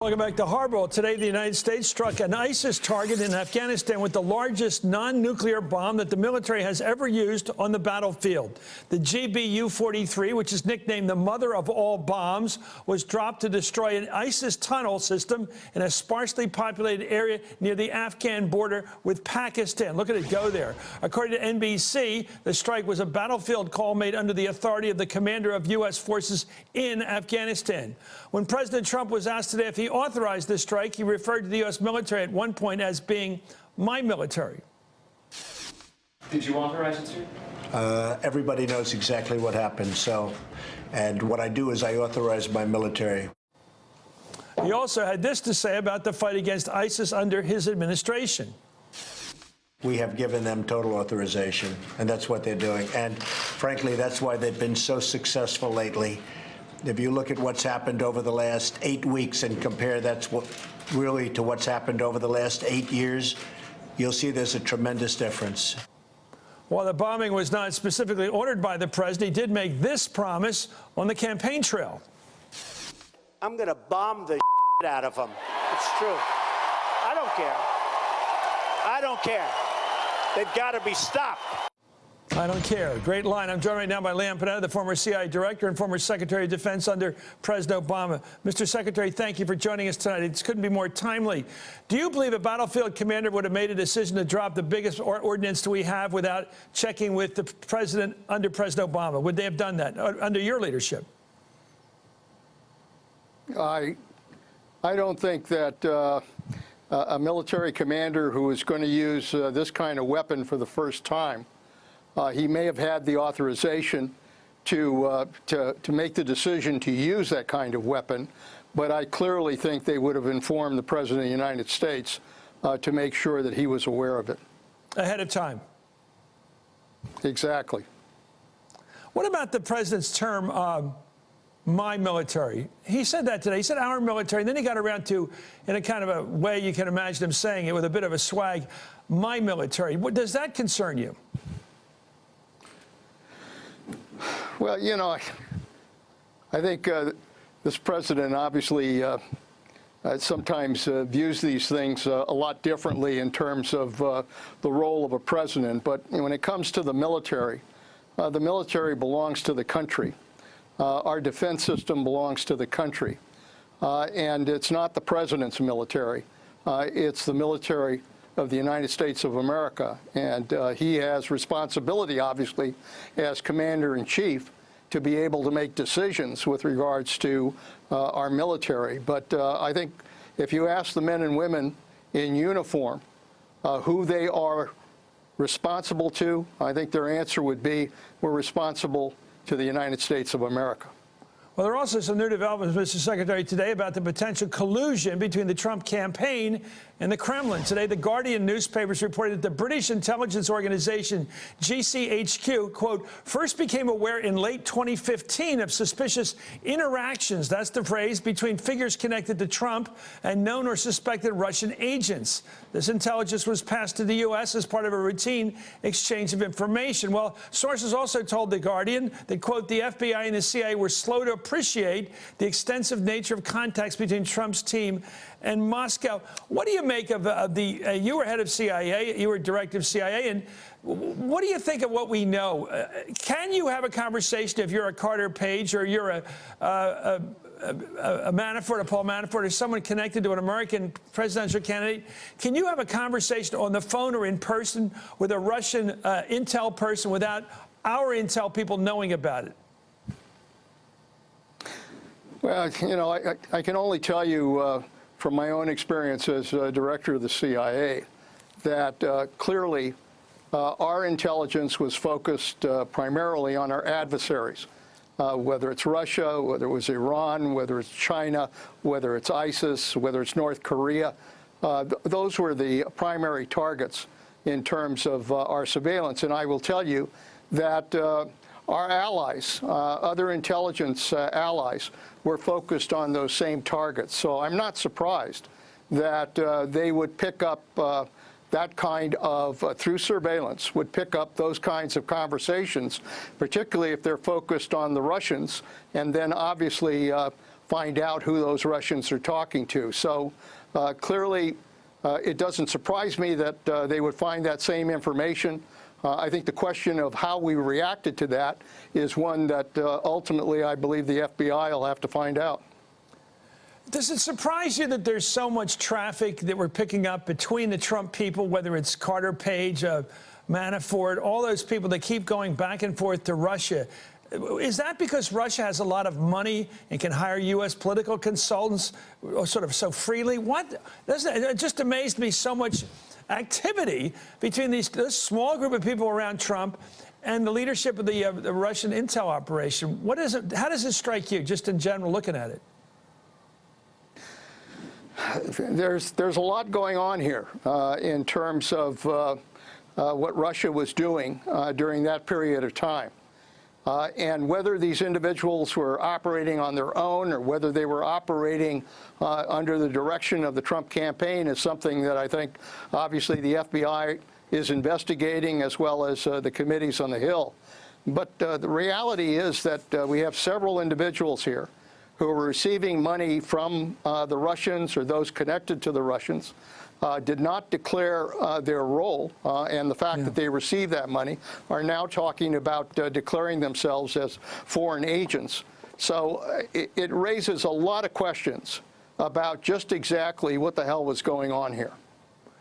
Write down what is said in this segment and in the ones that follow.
Welcome back to Hardball. Today, the United States struck an ISIS target in Afghanistan with the largest non-nuclear bomb that the military has ever used on the battlefield. The GBU-43, which is nicknamed the mother of all bombs, was dropped to destroy an ISIS tunnel system in a sparsely populated area near the Afghan border with Pakistan. Look at it go there. According to NBC, the strike was a battlefield call made under the authority of the commander of U.S. forces in Afghanistan. When President Trump was asked today if he authorized this strike, he referred to the U.S. military at one point as being my military. Did you authorize it, sir? Everybody knows exactly what happened. And what I do is I authorize my military. He also had this to say about the fight against ISIS under his administration. We have given them total authorization, and that's what they're doing. And frankly, that's why they've been so successful lately. If you look at what's happened over the last 8 weeks and compare really to what's happened over the last 8 years, you'll see there's a tremendous difference. While the bombing was not specifically ordered by the president, he did make this promise on the campaign trail. I'm going to bomb the out of them. It's true. I don't care. I don't care. They've got to be stopped. I don't care. Great line. I'm joined right now by Panetta, the former CIA director and former Secretary of Defense under President Obama. Mr. Secretary, thank you for joining us tonight. It couldn't be more timely. Do you believe a battlefield commander would have made a decision to drop the biggest ordnance we have without checking with the president under President Obama? Would they have done that under your leadership? I don't think that a military commander who is going to use this kind of weapon for the first time, he may have had the authorization to make the decision to use that kind of weapon, but I clearly think they would have informed the President of the United States to make sure that he was aware of it. Ahead of time. Exactly. What about the President's term, my military? He said that today. He said our military, and then he got around to, in a kind of a way you can imagine him saying it with a bit of a swag, my military. Does that concern you? Well, you know, I think this president obviously sometimes views these things a lot differently in terms of the role of a president. But when it comes to the military belongs to the country. Our defense system belongs to the country. And it's not the president's military. It's the military of the United States of America. And he has responsibility, obviously, as commander-in-chief, to be able to make decisions with regards to our military. But I think if you ask the men and women in uniform who they are responsible to, I think their answer would be, we're responsible to the United States of America. Well, there are also some new developments, Mr. Secretary, today about the potential collusion between the Trump campaign and the Kremlin. Today, the Guardian newspapers reported that the British intelligence organization GCHQ, quote, first became aware in late 2015 of suspicious interactions, that's the phrase, between figures connected to Trump and known or suspected Russian agents. This intelligence was passed to the U.S. as part of a routine exchange of information. Well, sources also told the Guardian that, quote, the FBI and the CIA were slow to appreciate the extensive nature of contacts between Trump's team and Moscow. What do you make of you were head of CIA, you were director of CIA, and what do you think of what we know? Can you have a conversation if you're a Carter Page or you're a Manafort, a Paul Manafort, or someone connected to an American presidential candidate? Can you have a conversation on the phone or in person with a Russian intel person without our intel people knowing about it? Well, you know, I can only tell you from my own experience as director of the CIA that clearly our intelligence was focused primarily on our adversaries, whether it's Russia, whether it was Iran, whether it's China, whether it's ISIS, whether it's North Korea. Those were the primary targets in terms of our surveillance. And I will tell you that our allies, other intelligence allies, were focused on those same targets. So I'm not surprised that they would pick up that kind of, through surveillance, would pick up those kinds of conversations, particularly if they're focused on the Russians, and then obviously find out who those Russians are talking to. So clearly, it doesn't surprise me that they would find that same information. I think the question of how we reacted to that is one that ultimately I believe the FBI will have to find out. Does it surprise you that there's so much traffic that we're picking up between the Trump people, whether it's Carter Page, Manafort, all those people that keep going back and forth to Russia? Is that because Russia has a lot of money and can hire U.S. political consultants sort of so freely? It just amazed me, so much activity between this small group of people around Trump and the leadership of the Russian intel operation. How does it strike you, just in general, looking at it? There's a lot going on here in terms of what Russia was doing during that period of time. And whether these individuals were operating on their own or whether they were operating under the direction of the Trump campaign is something that I think, obviously, the FBI is investigating, as well as the committees on the Hill. But the reality is that we have several individuals here who are receiving money from the Russians or those connected to the Russians, did not declare their role, and the fact that they received that money, are now talking about declaring themselves as foreign agents. So it raises a lot of questions about just exactly what the hell was going on here.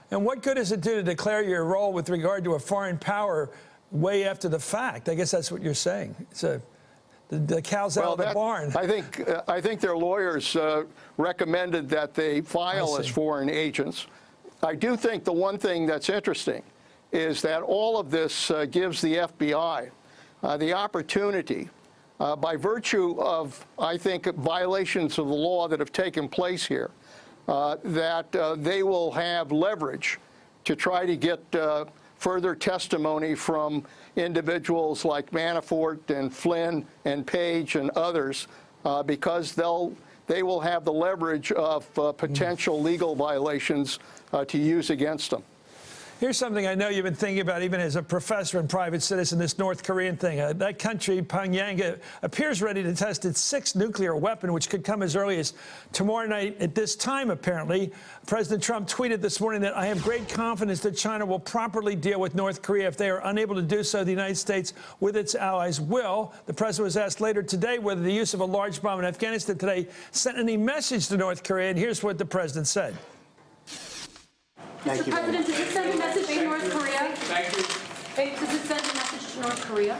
And what good does it do to declare your role with regard to a foreign power way after the fact? I guess that's what you're saying. It's the cow's out of the barn. I think their lawyers recommended that they file as foreign agents. I do think the one thing that's interesting is that all of this gives the FBI the opportunity, by virtue of, I think, violations of the law that have taken place here, that they will have leverage to try to get further testimony from individuals like Manafort and Flynn and Page and others, because they will have the leverage of potential legal violations to use against them. Here's something I know you've been thinking about, even as a professor and private citizen, this North Korean thing. That country, Pyongyang, appears ready to test its 6th nuclear weapon, which could come as early as tomorrow night at this time, apparently. President Trump tweeted this morning that I have great confidence that China will properly deal with North Korea. If they are unable to do so, the United States, with its allies, will. The president was asked later today whether the use of a large bomb in Afghanistan today sent any message to North Korea, and here's what the president said. Mr. President, does it send a message to North Korea? Thank you. Does it send a message to North Korea?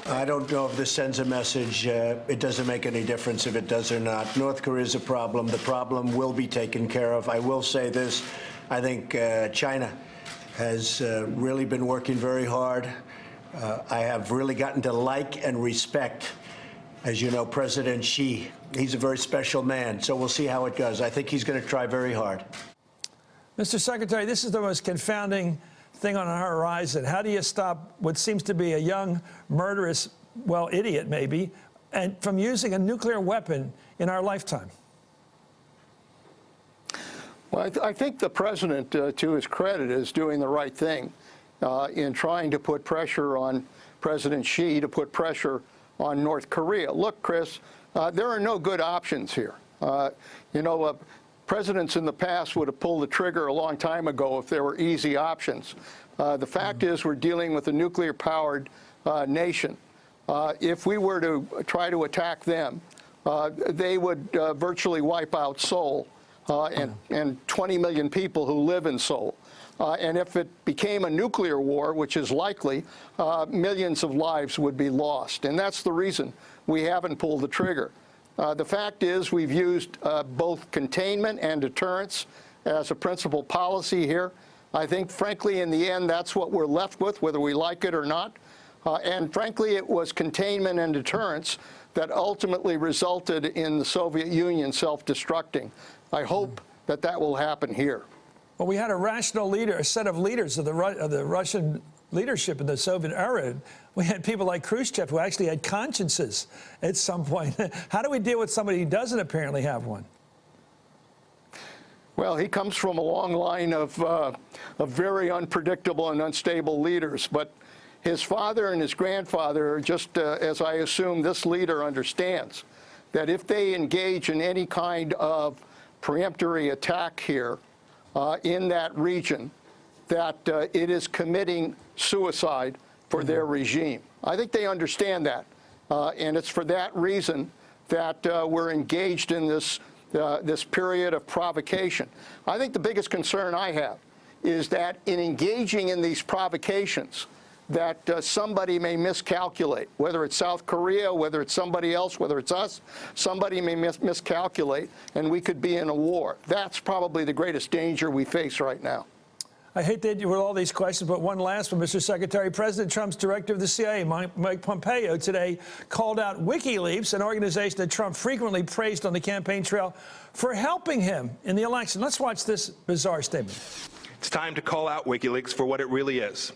I don't know if this sends a message. It doesn't make any difference if it does or not. North Korea is a problem. The problem will be taken care of. I will say this. I think China has really been working very hard. I have really gotten to like and respect, as you know, President Xi. He's a very special man, so we'll see how it goes. I think he's going to try very hard. Mr. Secretary, this is the most confounding thing on our horizon. How do you stop what seems to be a young, murderous, well, idiot maybe, and from using a nuclear weapon in our lifetime? Well, I think the president, to his credit, is doing the right thing in trying to put pressure on President Xi, to put pressure on North Korea. Look, Chris, there are no good options here. Presidents in the past would have pulled the trigger a long time ago if there were easy options. The fact is, we're dealing with a nuclear-powered nation. If we were to try to attack them, they would virtually wipe out Seoul and 20 million people who live in Seoul. And if it became a nuclear war, which is likely, millions of lives would be lost. And that's the reason we haven't pulled the trigger. The fact is, we've used both containment and deterrence as a principal policy here. I think, frankly, in the end, that's what we're left with, whether we like it or not. And frankly, it was containment and deterrence that ultimately resulted in the Soviet Union self-destructing. I hope that that will happen here. Well, we had a rational leader, a set of leaders of the Russian leadership in the Soviet era. We had people like Khrushchev who actually had consciences at some point. How do we deal with somebody who doesn't apparently have one? Well, he comes from a long line of very unpredictable and unstable leaders. But his father and his grandfather, just as I assume this leader understands, that if they engage in any kind of preemptory attack here in that region, that it is committing suicide for their regime. I think they understand that, and it's for that reason that we're engaged in this period of provocation. I think the biggest concern I have is that in engaging in these provocations, that somebody may miscalculate, whether it's South Korea, whether it's somebody else, whether it's us, somebody may miscalculate, and we could be in a war. That's probably the greatest danger we face right now. I hate that you with all these questions, but one last one, Mr. Secretary. President Trump's director of the CIA, Mike Pompeo, today called out WikiLeaks, an organization that Trump frequently praised on the campaign trail, for helping him in the election. Let's watch this bizarre statement. It's time to call out WikiLeaks for what it really is: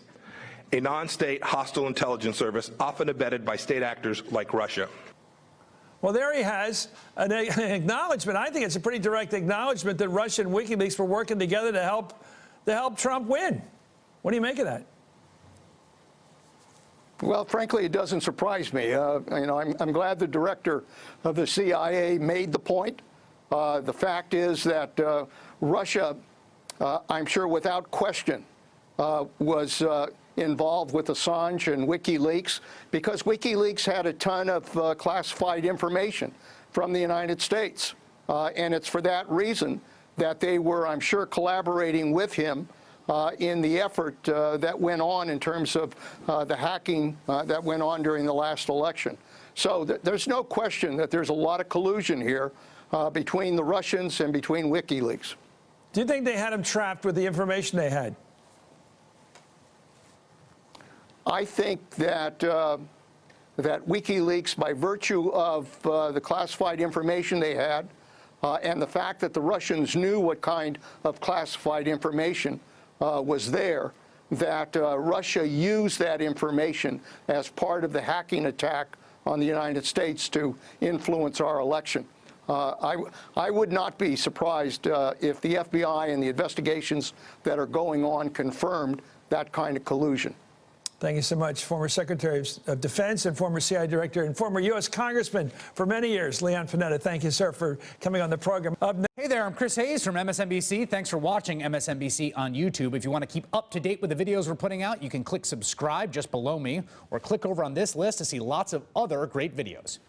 a non-state hostile intelligence service, often abetted by state actors like Russia. Well, there he has an acknowledgement. I think it's a pretty direct acknowledgement that Russia and WikiLeaks were working together to help Trump win. What do you make of that? Well, frankly, it doesn't surprise me. I'm glad the director of the CIA made the point. The fact is that Russia, I'm sure without question, was involved with Assange and WikiLeaks, because WikiLeaks had a ton of classified information from the United States. And it's for that reason that they were, I'm sure, collaborating with him in the effort that went on in terms of the hacking that went on during the last election. So there's no question that there's a lot of collusion here between the Russians and between WikiLeaks. Do you think they had him trapped with the information they had? I think that that WikiLeaks, by virtue of the classified information they had, and the fact that the Russians knew what kind of classified information was there, that Russia used that information as part of the hacking attack on the United States to influence our election. I would not be surprised if the FBI and the investigations that are going on confirmed that kind of collusion. Thank you so much, former Secretary of Defense and former CIA Director and former U.S. Congressman for many years, Leon Panetta. Thank you, sir, for coming on the program. Hey there, I'm Chris Hayes from MSNBC. Thanks for watching MSNBC on YouTube. If you want to keep up to date with the videos we're putting out, you can click subscribe just below me, or click over on this list to see lots of other great videos.